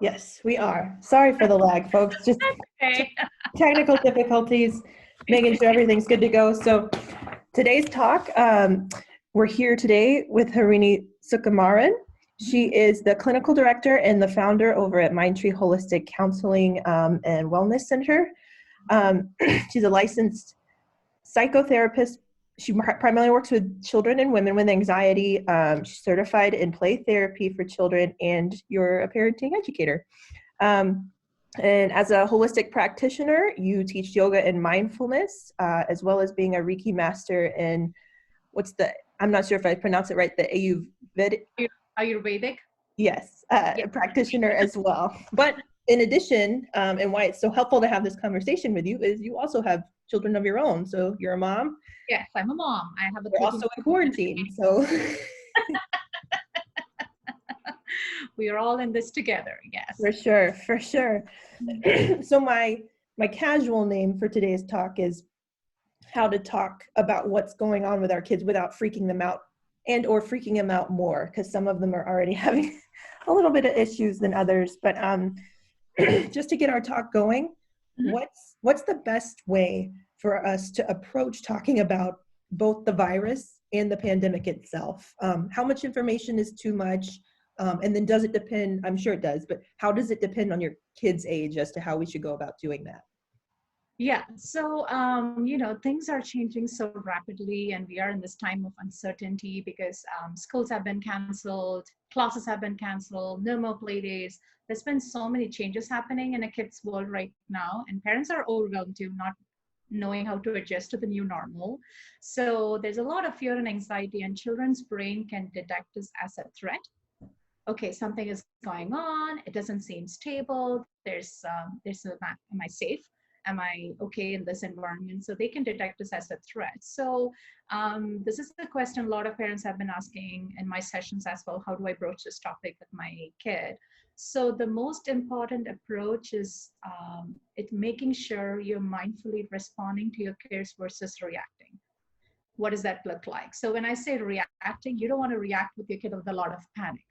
Yes, we are. Sorry for the lag, folks. Just Okay. technical difficulties, making sure everything's good to go. So today's talk, we're here today with Harini Sukumaran. She is the clinical director and the founder over at Mindtree Holistic Counseling and Wellness Center. She's a licensed psychotherapist. She primarily works with children and women with anxiety. She's certified in play therapy for children, and you're a parenting educator. Um, and as a holistic practitioner, you teach yoga and mindfulness, as well as being a Reiki master in I'm not sure if I pronounce it right, the Ayurvedic. Ayurvedic? Yes, practitioner as well. But in addition, and why it's so helpful to have this conversation with you is you also have children of your own. So you're a mom. Yes, I'm a mom. I have a We're also in quarantine, so we are all in this together. Yes, for sure. So my casual name for today's talk is how to talk about what's going on with our kids without freaking them out and or freaking them out more, because some of them are already having a little bit of issues than others. But just to get our talk going, what's the best way for us to approach talking about both the virus and the pandemic itself? How much information is too much? And then does it depend? I'm sure it does, but how does it depend on your kid's age as to how we should go about doing that? Yeah, so, things are changing so rapidly, and we are in this time of uncertainty because schools have been canceled, classes have been canceled, no more play days. There's been so many changes happening in a kid's world right now, and parents are overwhelmed too, not knowing how to adjust to the new normal. So there's a lot of fear and anxiety, and children's brain can detect this as a threat. Okay, something is going on. It doesn't seem stable. Am I safe? Am I okay in this environment? So they can detect this as a threat. So this is the question a lot of parents have been asking in my sessions as well. How do I broach this topic with my kid? So the most important approach is making sure you're mindfully responding to your kids versus reacting. What does that look like? So when I say reacting, you don't want to react with your kid with a lot of panic,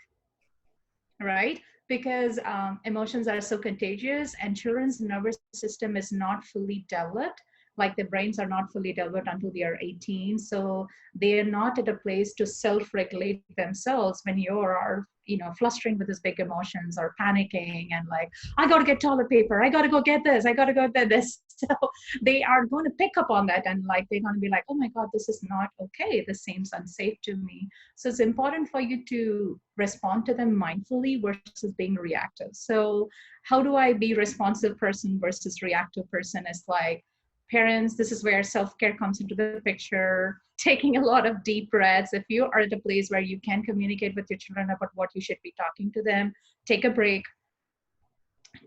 right? Because emotions are so contagious, and children's nervous system is not fully developed. Like their brains are not fully developed until they are 18. So they are not at a place to self-regulate themselves when you are, flustering with these big emotions or panicking and like, I got to get toilet paper. I got to go get this. I got to go get this. So they are going to pick up on that, and like they're going to be like, oh my God, this is not okay. This seems unsafe to me. So it's important for you to respond to them mindfully versus being reactive. So how do I be responsive person versus reactive person? Is like, parents, this is where self-care comes into the picture, taking a lot of deep breaths. If you are at a place where you can communicate with your children about what you should be talking to them, take a break,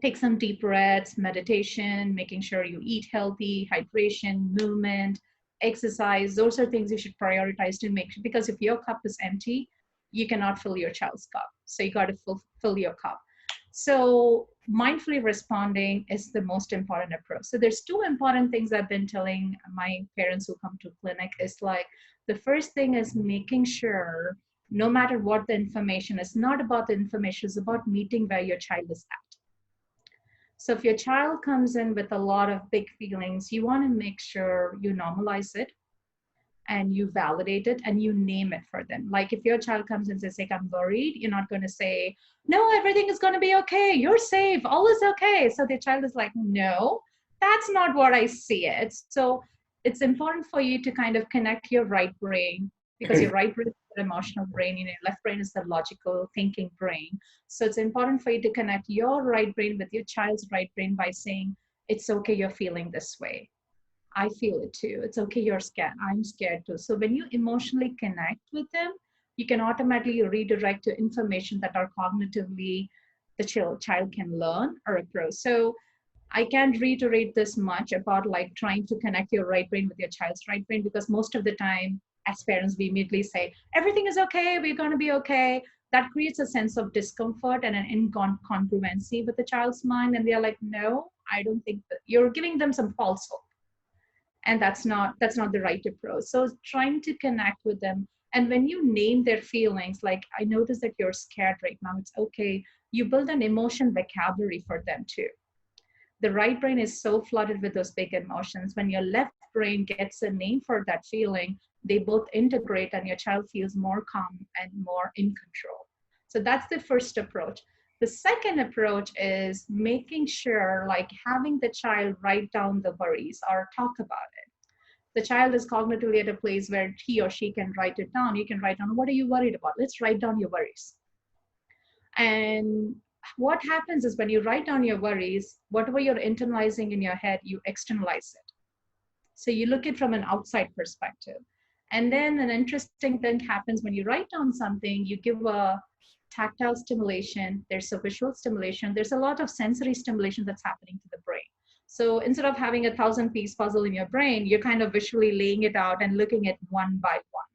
take some deep breaths, meditation, making sure you eat healthy, hydration, movement, exercise. Those are things you should prioritize to make sure, because if your cup is empty, you cannot fill your child's cup. So you got to fill your cup. So mindfully responding is the most important approach. So there's two important things I've been telling my parents who come to clinic is like, the first thing is making sure no matter what the information is, not about the information, it's about meeting where your child is at. So if your child comes in with a lot of big feelings, you want to make sure you normalize it and you validate it and you name it for them. Like if your child comes and says, like, I'm worried, you're not going to say, no, everything is going to be okay. You're safe. All is okay. So the child is like, no, that's not what I see it. So it's important for you to kind of connect your right brain, because your right brain is the emotional brain, your left brain is the logical thinking brain. So it's important for you to connect your right brain with your child's right brain by saying, it's okay, you're feeling this way. I feel it too. It's okay, you're scared. I'm scared too. So when you emotionally connect with them, you can automatically redirect to information that are cognitively the child can learn or approach. So I can't reiterate this much about like trying to connect your right brain with your child's right brain, because most of the time as parents, we immediately say, everything is okay, we're going to be okay. That creates a sense of discomfort and an incongruency with the child's mind. And they're like, no, I don't think that. You're giving them some false hope. And that's not the right approach. So trying to connect with them And when you name their feelings, like, I notice that you're scared right now, it's okay. You build an emotion vocabulary for them too. The right brain is so flooded with those big emotions. When your left brain gets a name for that feeling, they both integrate and your child feels more calm and more in control. So that's the first approach. The second approach is making sure, like, having the child write down the worries or talk about it. The child is cognitively at a place where he or she can write it down. You can write down, what are you worried about? Let's write down your worries. And what happens is when you write down your worries, whatever you're internalizing in your head, you externalize it. So you look at it from an outside perspective. And then an interesting thing happens when you write down something, you give a tactile stimulation, there's a visual stimulation, there's a lot of sensory stimulation that's happening to the brain. So instead of having a 1,000-piece puzzle in your brain, you're kind of visually laying it out and looking at one by one.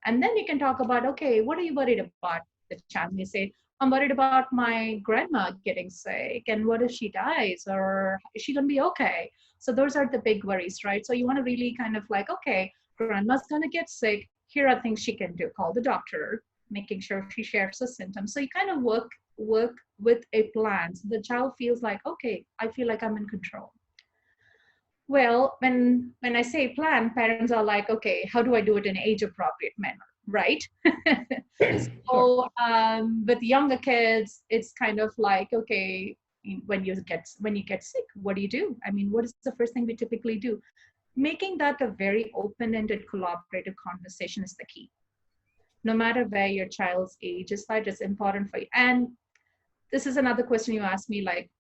And then you can talk about, okay, what are you worried about? The child may say, I'm worried about my grandma getting sick, and what if she dies, or is she going to be okay? So those are the big worries, right? So you want to really kind of like, okay, grandma's going to get sick. Here are things she can do. Call the doctor, making sure she shares the symptoms. So you kind of work with a plan. So the child feels like, okay, I feel like I'm in control. Well, when I say plan, parents are like, okay, how do I do it in an age-appropriate manner, right? So with younger kids, it's kind of like, okay, when you get sick, what do you do? I mean, what is the first thing we typically do? Making that a very open-ended, collaborative conversation is the key. No matter where your child's age is, that is important for you. And this is another question you asked me, like,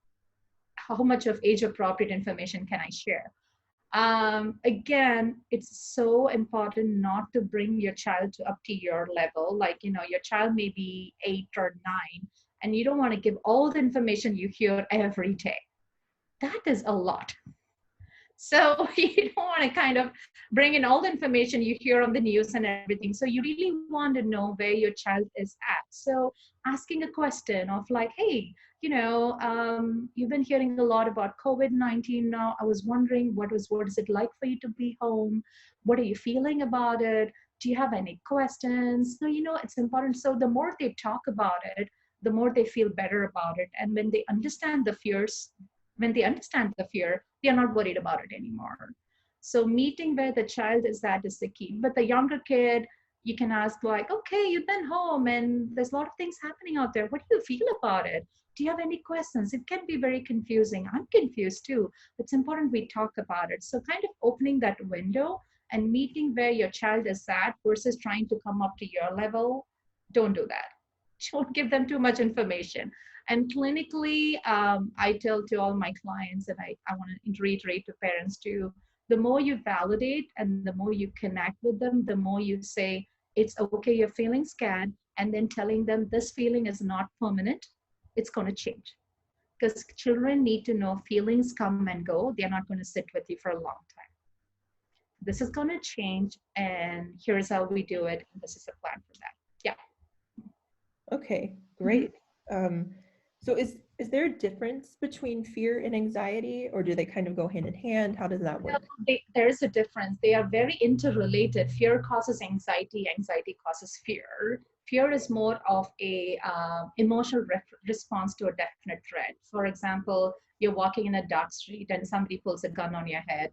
how much of age-appropriate information can I share? Again, it's so important not to bring your child up to your level. Like, your child may be 8 or 9, and you don't want to give all the information you hear every day. That is a lot. So you don't want to kind of bring in all the information you hear on the news and everything. So you really want to know where your child is at. So asking a question of like, hey, you've been hearing a lot about COVID-19 now. I was wondering, what is it like for you to be home? What are you feeling about it? Do you have any questions? So, it's important. So the more they talk about it, the more they feel better about it. And when they understand the fears, they are not worried about it anymore. So meeting where the child is at is the key. But the younger kid, you can ask like, okay, you've been home and there's a lot of things happening out there. What do you feel about it? Do you have any questions? It can be very confusing. I'm confused too. It's important we talk about it. So kind of opening that window and meeting where your child is at versus trying to come up to your level. Don't do that. Don't give them too much information. And clinically, I tell to all my clients, and I want to reiterate to parents too, the more you validate and the more you connect with them, the more you say, it's okay, you're feeling scared, and then telling them this feeling is not permanent, it's going to change. Because children need to know feelings come and go. They're not going to sit with you for a long time. This is going to change, and here's how we do it. And this is a plan for that. Yeah. Okay, great. So is there a difference between fear and anxiety, or do they kind of go hand in hand? How does that work? There is a difference. They are very interrelated. Fear causes anxiety. Anxiety causes fear. Fear is more of a emotional response to a definite threat. For example, you're walking in a dark street and somebody pulls a gun on your head.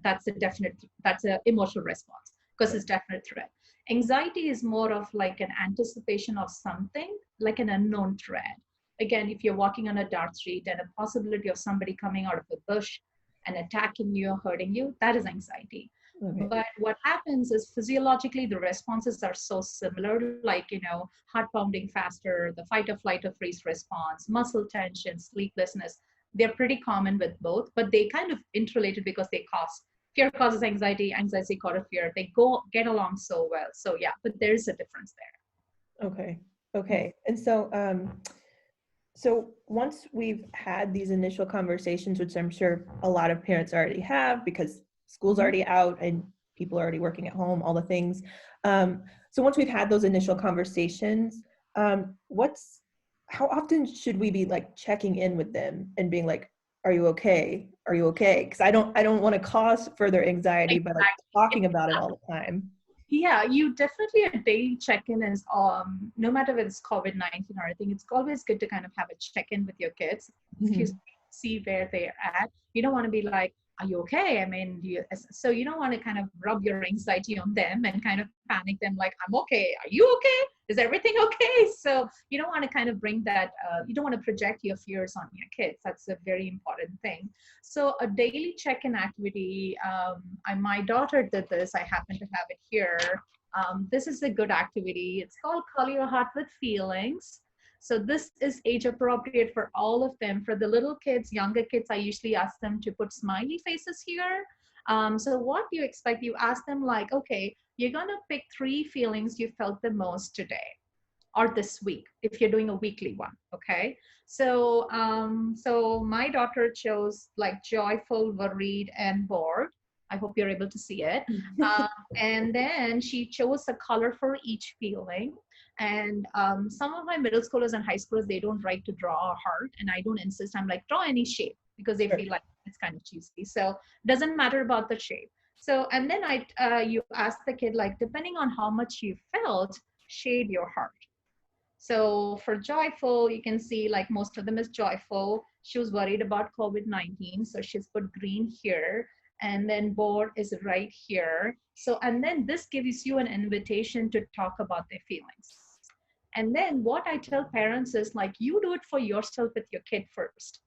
That's an emotional response because it's definite threat. Anxiety is more of like an anticipation of something, like an unknown threat. Again, if you're walking on a dark street and a possibility of somebody coming out of a bush and attacking you or hurting you, that is anxiety. Okay. But what happens is physiologically, the responses are so similar, like, heart pounding faster, the fight or flight or freeze response, muscle tension, sleeplessness. They're pretty common with both, but they kind of interrelated because fear causes anxiety, anxiety causes fear. They get along so well. So yeah, but there's a difference there. Okay. And so once we've had these initial conversations, which I'm sure a lot of parents already have because school's already out and people are already working at home, all the things. So once we've had those initial conversations, how often should we be like checking in with them and being like, are you okay? Because I don't want to cause further anxiety by like talking about it all the time. Yeah, you definitely a daily check-in is no matter whether it's COVID-19 or anything, it's always good to kind of have a check-in with your kids. You Mhm. see where they're at. You don't want to be like, are you okay? I mean, so you don't want to kind of rub your anxiety on them and kind of panic them like, I'm okay. Are you okay? Is everything okay? So you don't want to kind of bring that, you don't want to project your fears on your kids. That's a very important thing. So a daily check-in activity, my daughter did this. I happen to have it here. This is a good activity. It's called Call Your Heart with Feelings. So this is age appropriate for all of them. For the little kids, younger kids, I usually ask them to put smiley faces here. So what do you expect? You ask them like, okay, you're gonna pick 3 feelings you felt the most today or this week if you're doing a weekly one. Okay, so my daughter chose like joyful, worried, and bored. I hope you're able to see it. um, and then she chose a color for each feeling. And some of my middle schoolers and high schoolers, they don't like to draw a heart, and I don't insist. I'm like, draw any shape, because they Sure. feel like it's kind of cheesy, so it doesn't matter about the shape. So and then you ask the kid like, depending on how much you felt, shade your heart. So for joyful, you can see like most of them is joyful. She was worried about COVID-19, so she's put green here. And then bored is right here. So, and then this gives you an invitation to talk about their feelings. And then what I tell parents is like, you do it for yourself with your kid first.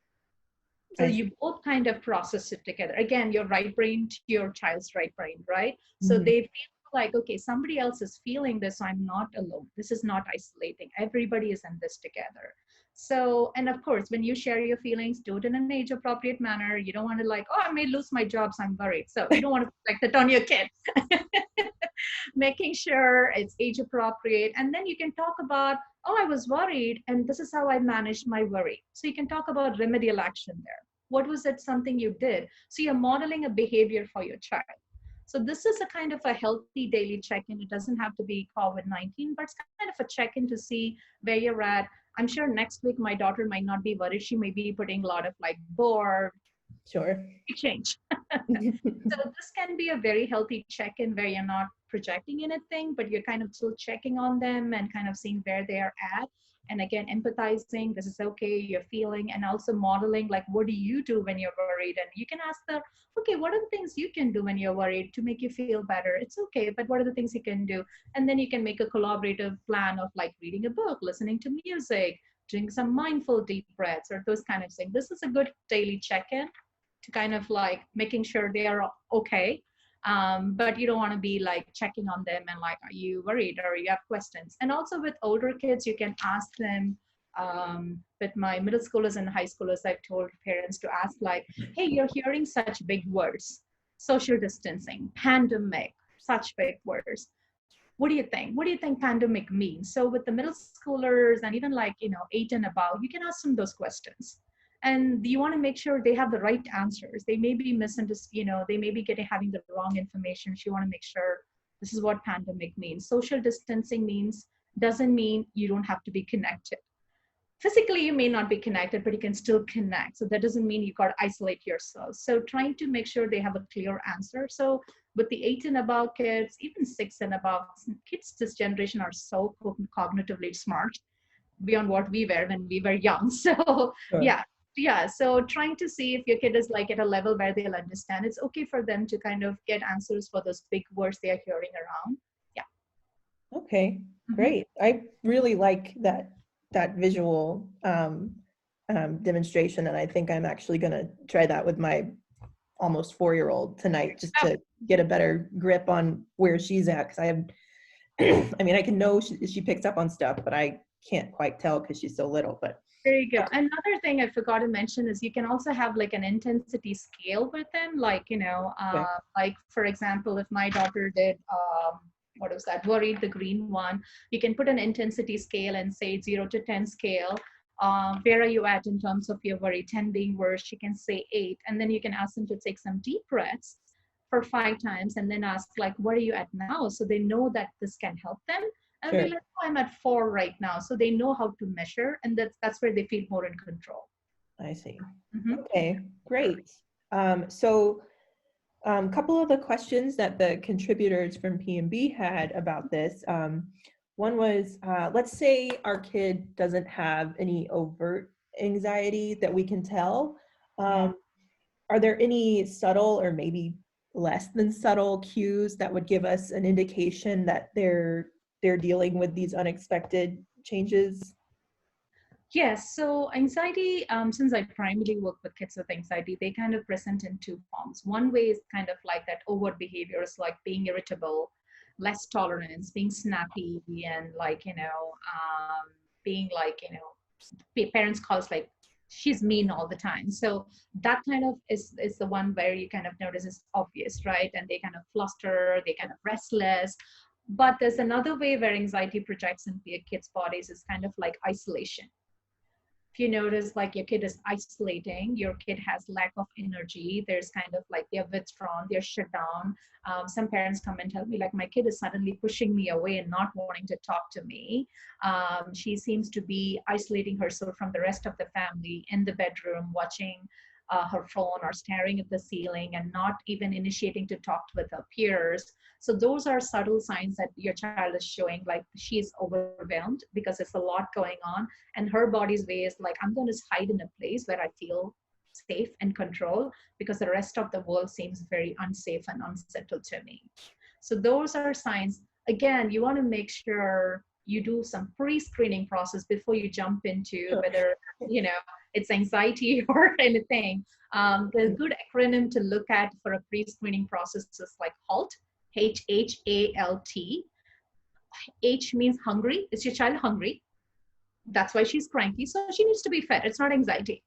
So I you see. both kind of process it together. Again, your right brain to your child's right brain, right? So Mhm. they feel like, okay, somebody else is feeling this, so I'm not alone. This is not isolating. Everybody is in this together. So, and of course, when you share your feelings, do it in an age appropriate manner. You don't want to like, oh, I may lose my job, so I'm worried. So you don't want to like that on your kid. Making sure it's age appropriate. And then you can talk about, oh, I was worried, and this is how I managed my worry. So you can talk about remedial action there. What was it something you did? So you're modeling a behavior for your child. So this is a kind of a healthy daily check-in. It doesn't have to be COVID-19, but it's kind of a check-in to see where you're at. I'm sure next week my daughter might not be worried. She may be putting a lot of like bored, Sure. change. So this can be a very healthy check-in where you're not projecting anything, but you're kind of still checking on them and kind of seeing where they are at. And again, empathizing, this is okay, you're feeling, and also modeling, like, what do you do when you're worried? And you can ask them, okay, what are the things you can do when you're worried to make you feel better? It's okay, but what are the things you can do? And then you can make a collaborative plan of like reading a book, listening to music, doing some mindful deep breaths, or those kind of things. This is a good daily check-in to kind of like making sure they are okay. But you don't want to be like checking on them and like, are you worried or you have questions? And also with older kids, you can ask them. With my middle schoolers and high schoolers, I've told parents to ask like, hey, you're hearing such big words, social distancing, pandemic, such big words. What do you think? What do you think pandemic means? So with the middle schoolers and even like, 8 and above, you can ask them those questions. And you want to make sure they have the right answers. They may be misunderstood, they may be having the wrong information. So you want to make sure this is what pandemic means. Social distancing doesn't mean you don't have to be connected. Physically you may not be connected, but you can still connect. So that doesn't mean you got to isolate yourself. So trying to make sure they have a clear answer. So with the 8 and above kids, even 6 and above kids, this generation are so cognitively smart beyond what we were when we were young. So Sure. yeah, so trying to see if your kid is like at a level where they'll understand, it's okay for them to kind of get answers for those big words they are hearing around. Yeah. Okay, Mhm. great. I really like that visual demonstration, and I think I'm actually going to try that with my almost 4-year-old tonight, just to get a better grip on where she's at. Because I have, I mean, I can know she picks up on stuff, but I can't quite tell because she's so little. But There you go. okay, Another thing I forgot to mention is you can also have like an intensity scale with them. Like, okay, like for example, if my daughter did, what was that, worried, the green one, you can put an intensity scale and say 0 to 10 scale. Where are you at in terms of your worry? 10 being worse, you can say 8. And then you can ask them to take some deep breaths for 5 times and then ask like, what are you at now? So they know that this can help them. And be sure. like, oh, I'm at 4 right now. So they know how to measure, and that's where they feel more in control. I see. Mhm. Okay, great. So Couple of the questions that the contributors from P&B had about this. One was, let's say our kid doesn't have any overt anxiety that we can tell. Yeah. Are there any subtle or maybe less than subtle cues that would give us an indication that they're dealing with these unexpected changes? Yes, so anxiety, since I primarily work with kids with anxiety, they kind of present in two forms. One way is kind of like that overt behaviors, like being irritable, less tolerance, being snappy, and like, being like, parents call us like, she's mean all the time. So that kind of is the one where you kind of notice is obvious, right? And they kind of fluster, they kind of restless. But there's another way where anxiety projects into your kids' bodies is kind of like isolation. If you notice like your kid is isolating, your kid has lack of energy, there's kind of like they're withdrawn, they're shut down. Some parents come and tell me like my kid is suddenly pushing me away and not wanting to talk to me. She seems to be isolating herself from the rest of the family in the bedroom, watching her phone or staring at the ceiling and not even initiating to talk with her peers. So those are subtle signs that your child is showing like she's overwhelmed because it's a lot going on, and her body's way is like, I'm going to hide in a place where I feel safe and control because the rest of the world seems very unsafe and unsettled to me. So those are signs. Again, you want to make sure you do some pre-screening process before you jump into Sure. whether it's anxiety or anything. The good acronym to look at for a pre-screening process is like HALT, HALT. H means hungry. Is your child hungry? That's why she's cranky. So she needs to be fed. It's not anxiety.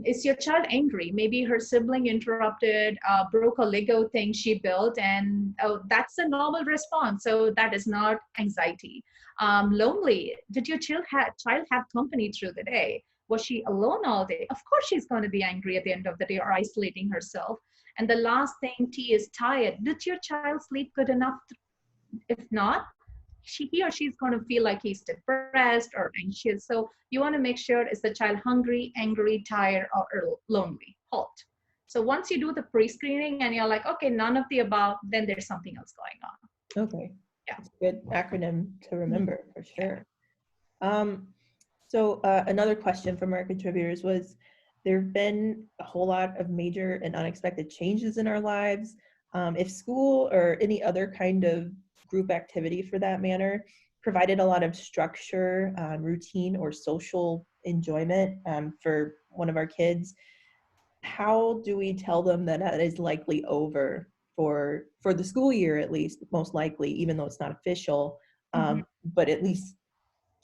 Is your child angry? Maybe her sibling interrupted, broke a Lego thing she built, and oh, that's a normal response. So that is not anxiety. Lonely. Did your child have company through the day? Was she alone all day? Of course, she's going to be angry at the end of the day or isolating herself. And the last thing, T, is tired. Did your child sleep good enough? If not, he or she's going to feel like he's depressed or anxious. So you want to make sure, is the child hungry, angry, tired, or lonely? HALT. So once you do the pre-screening and you're like, okay, none of the above, then there's something else going on. Okay. Yeah. It's a good acronym to remember for sure. So another question from our contributors was, there have been a whole lot of major and unexpected changes in our lives. If school or any other kind of group activity for that matter provided a lot of structure, routine, or social enjoyment for one of our kids, how do we tell them that that is likely over for the school year, at least, most likely, even though it's not official, but at least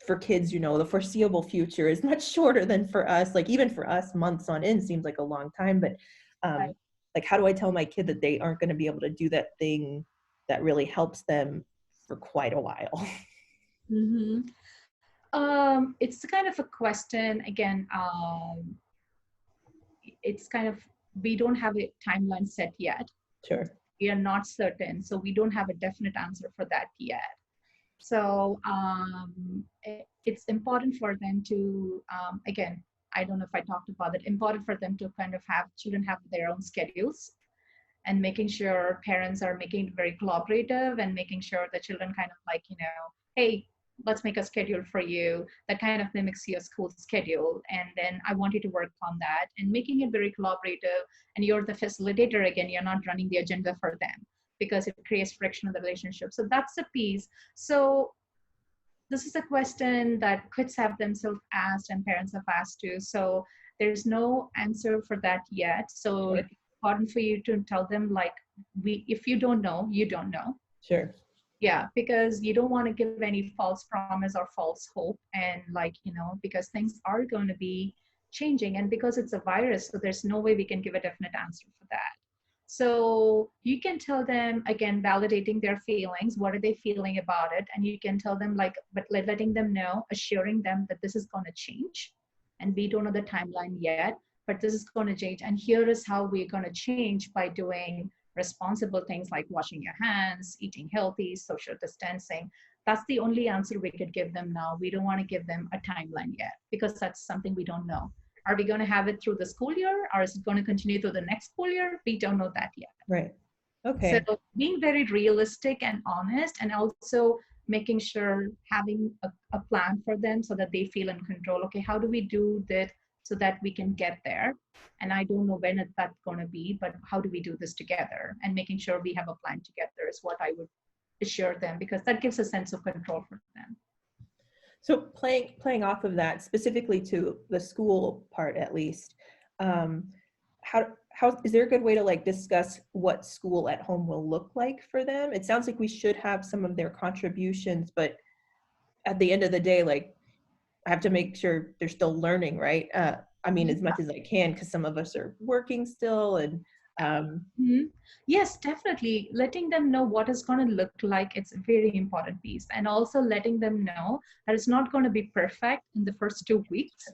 for kids, the foreseeable future is much shorter than for us. Like even for us, months on end seems like a long time, but Right. like how do I tell my kid that they aren't going to be able to do that thing that really helps them for quite a while? Mm-hmm. It's kind of a question again. It's kind of, we don't have a timeline set yet. Sure. We are not certain, so we don't have a definite answer for that yet. So it's important for them to, again, I don't know if I talked about it, important for them to kind of have children have their own schedules, and making sure parents are making it very collaborative and making sure the children kind of like, hey, let's make a schedule for you that kind of mimics your school schedule. And then I want you to work on that and making it very collaborative. And you're the facilitator again, you're not running the agenda for them because it creates friction in the relationship. So that's a piece. So this is a question that kids have themselves asked and parents have asked too. So there's no answer for that yet. So it's important for you to tell them like, if you don't know, you don't know. Sure. Yeah, because you don't want to give any false promise or false hope. And like, because things are going to be changing, and because it's a virus, so there's no way we can give a definite answer for that. So you can tell them, again, validating their feelings. What are they feeling about it? And you can tell them like, but letting them know, assuring them that this is going to change. And we don't know the timeline yet, but this is going to change. And here is how we're going to change by doing responsible things like washing your hands, eating healthy, social distancing. That's the only answer we could give them now. We don't want to give them a timeline yet because that's something we don't know. Are we going to have it through the school year, or is it going to continue through the next school year? We don't know that yet. Right. So Okay. being very realistic and honest, and also making sure having a plan for them so that they feel in control. Okay, how do we do that so that we can get there? And I don't know when that's going to be, but how do we do this together? And making sure we have a plan together is what I would assure them, because that gives a sense of control for them. So playing off of that, specifically to the school part at least, um, how is there a good way to like discuss what school at home will look like for them? It sounds like we should have some of their contributions, but at the end of the day, like I have to make sure they're still learning, right? I mean, as much as I can, because some of us are working still, and Mhm. Yes, definitely. Letting them know what it's going to look like, it's a very important piece. And also letting them know that it's not going to be perfect in the first 2 weeks.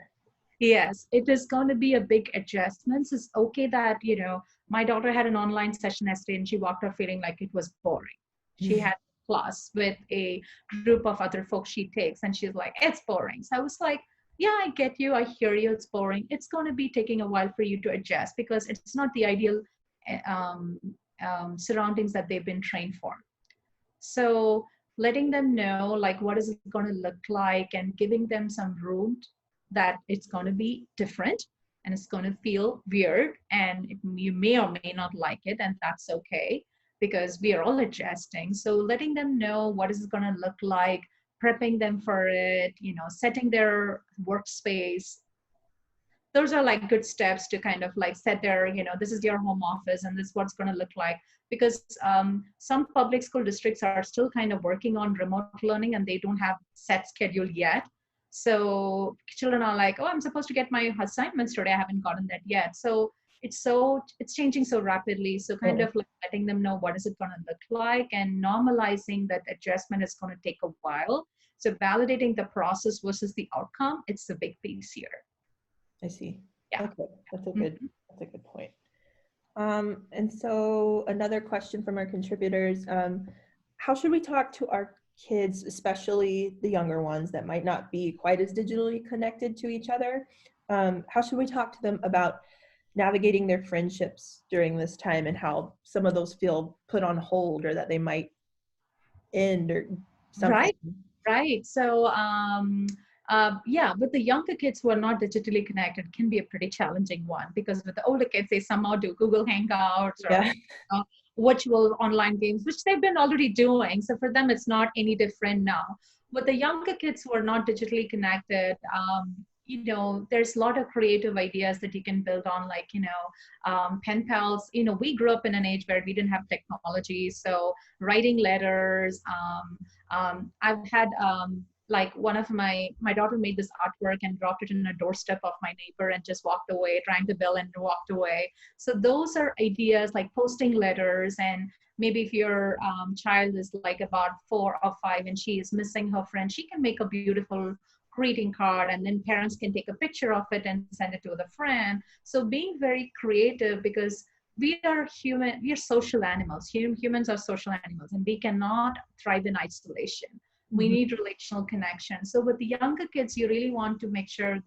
Yes, it is going to be a big adjustment. It's okay that, my daughter had an online session yesterday and she walked out feeling like it was boring. She had a class with a group of other folks she takes, and she's like, it's boring. So I was like, yeah, I get you. I hear you. It's boring. It's going to be taking a while for you to adjust because it's not the ideal um, surroundings that they've been trained for. So letting them know like what is it going to look like, and giving them some room that it's going to be different and it's going to feel weird, and you may or may not like it, and that's okay because we are all adjusting. So letting them know what is it going to look like, prepping them for it, setting their workspace. Those are like good steps to kind of like set their, this is your home office and this is what's going to look like. Because some public school districts are still kind of working on remote learning and they don't have set schedule yet. So children are like, oh, I'm supposed to get my assignments today, I haven't gotten that yet. So it's changing so rapidly. So kind of like letting them know what is it going to look like, and normalizing that adjustment is going to take a while. So validating the process versus the outcome, it's a big piece here. I see. Yeah. Okay, that's a good point. And so another question from our contributors, how should we talk to our kids, especially the younger ones that might not be quite as digitally connected to each other? How should we talk to them about navigating their friendships during this time, and how some of those feel put on hold, or that they might end, or something? Right. So, yeah, with the younger kids who are not digitally connected, can be a pretty challenging one, because with the older kids, they somehow do Google Hangouts or virtual online games, which they've been already doing. So for them, it's not any different now. With the younger kids who are not digitally connected, there's a lot of creative ideas that you can build on, like, pen pals. We grew up in an age where we didn't have technology. So writing letters, I've had like one of my daughter made this artwork and dropped it in a doorstep of my neighbor and just walked away, rang the bell and walked away. So those are ideas, like posting letters. And maybe if your child is like about 4 or 5 and she is missing her friend, she can make a beautiful greeting card, and then parents can take a picture of it and send it to the friend. So being very creative, because we are human, we are social animals. Humans are social animals, and we cannot thrive in isolation. We need relational connection. So with the younger kids, you really want to make sure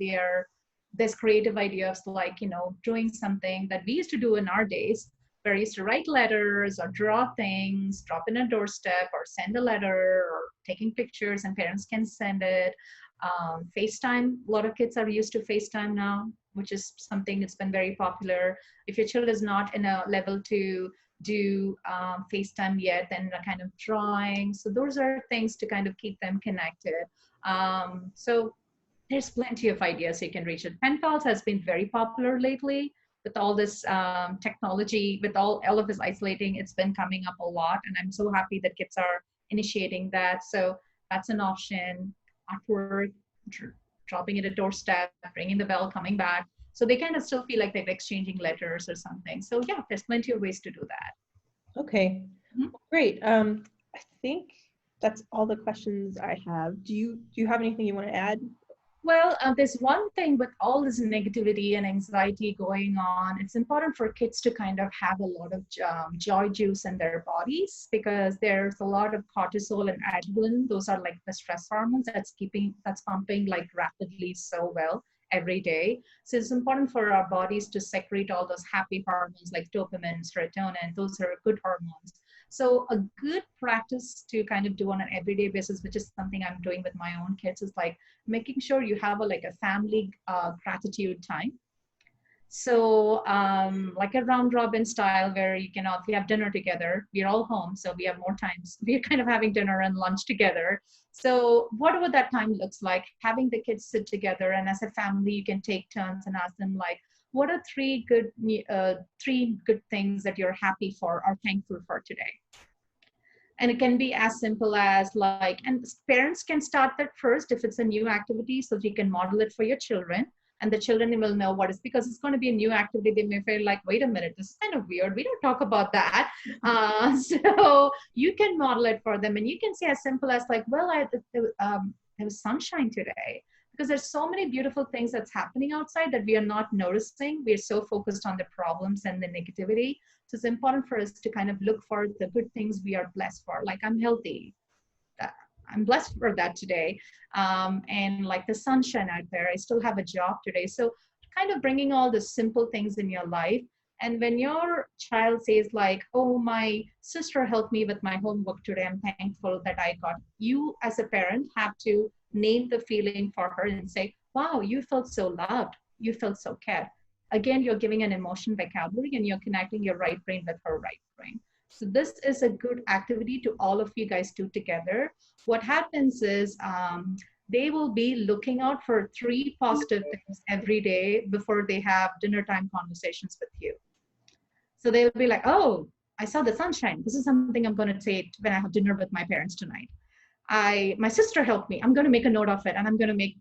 there's creative ideas, like, doing something that we used to do in our days, where we used to write letters or draw things, drop in a doorstep, or send a letter, or taking pictures and parents can send it. FaceTime, a lot of kids are used to FaceTime now, which is something that's been very popular. If your child is not in a level to do FaceTime yet, then a kind of drawing. So those are things to kind of keep them connected. So there's plenty of ideas you can reach it. Pen pals has been very popular lately with all this technology, with all of this isolating. It's been coming up a lot, and I'm so happy that kids are initiating that. So that's an option. Artwork, dropping it at a doorstep, ringing the bell, coming back. So they kind of still feel like they're exchanging letters or something. So yeah, there's plenty of ways to do that. Okay, great. I think that's all the questions I have. Do you have anything you want to add? Well, there's one thing with all this negativity and anxiety going on. It's important for kids to kind of have a lot of joy juice in their bodies, because there's a lot of cortisol and adrenaline. Those are like the stress hormones that's pumping like rapidly so well. every day. So it's important for our bodies to secrete all those happy hormones like dopamine, serotonin. Those are good hormones. So a good practice to kind of do on an everyday basis, which is something I'm doing with my own kids, is like making sure you have a family gratitude time. So like a round robin style where you can all, if you have dinner together, we're all home, so we have more times. We're kind of having dinner and lunch together. So whatever that time looks like, having the kids sit together, and as a family, you can take turns and ask them like, what are three good things that you're happy for or thankful for today? And it can be as simple as like, and parents can start that first if it's a new activity, so you can model it for your children. And the children will know what is, because it's going to be a new activity. They may feel like, wait a minute, this is kind of weird. We don't talk about that. So you can model it for them. And you can say as simple as like, well, there was sunshine today. Because there's so many beautiful things that's happening outside that we are not noticing. We're so focused on the problems and the negativity. So it's important for us to kind of look for the good things we are blessed for. Like, I'm healthy. I'm blessed for that today. And like the sunshine out there, I still have a job today. So kind of bringing all the simple things in your life. And when your child says like, oh, my sister helped me with my homework today, I'm thankful that I got, you as a parent have to name the feeling for her and say, wow, you felt so loved. You felt so cared. Again, you're giving an emotion vocabulary and you're connecting your right brain with her right brain. So this is a good activity to all of you guys do together. What happens is they will be looking out for 3 positive things every day before they have dinner time conversations with you. So they'll be like, oh, I saw the sunshine. This is something I'm going to say when I have dinner with my parents tonight. My sister helped me. I'm going to make a note of it, and I'm going to make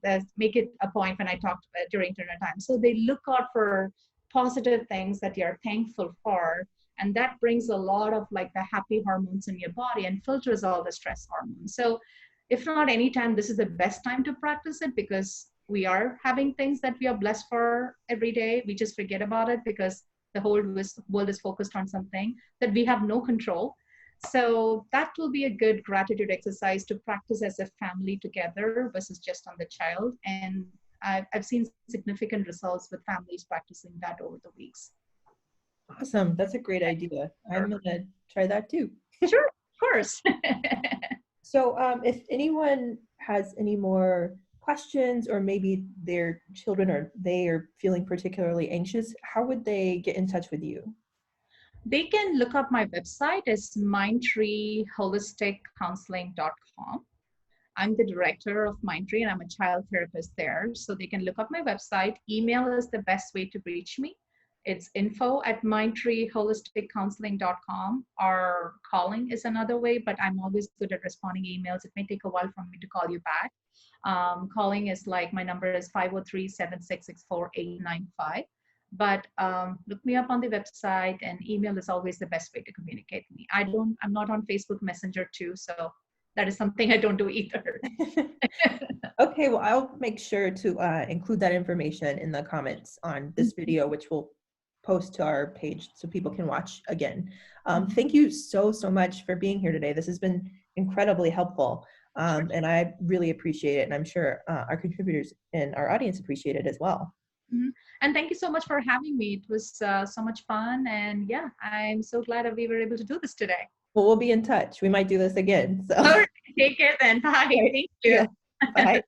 it a point when I talk during dinner time. So they look out for positive things that you're thankful for, and that brings a lot of like the happy hormones in your body and filters all the stress hormones. So if not anytime, this is the best time to practice it, because we are having things that we are blessed for every day. We just forget about it because the whole world is focused on something that we have no control. So that will be a good gratitude exercise to practice as a family together versus just on the child. And I've seen significant results with families practicing that over the weeks. Awesome. That's a great idea. I'm going to try that too. Sure, of course. So if anyone has any more questions, or maybe their children or they are feeling particularly anxious, how would they get in touch with you? They can look up my website. It's mindtreeholisticcounseling.com. I'm the director of Mindtree, and I'm a child therapist there. So they can look up my website. Email is the best way to reach me. It's info@mindtreeholisticcounseling.com, or calling is another way, but I'm always good at responding emails. It may take a while for me to call you back. Calling is like, my number is 503-766-4895. But look me up on the website, and email is always the best way to communicate with me. I'm not on Facebook Messenger too, so that is something I don't do either. Okay, well, I'll make sure to include that information in the comments on this video, which we'll post to our page so people can watch again. Thank you so much for being here today. This has been incredibly helpful, and I really appreciate it, and I'm sure our contributors and our audience appreciate it as well. Mm-hmm. And thank you so much for having me. It was so much fun. And yeah, I'm so glad that we were able to do this today. Well, we'll be in touch. We might do this again. So. All right, take care then. Bye. Thank you. Yeah. Bye.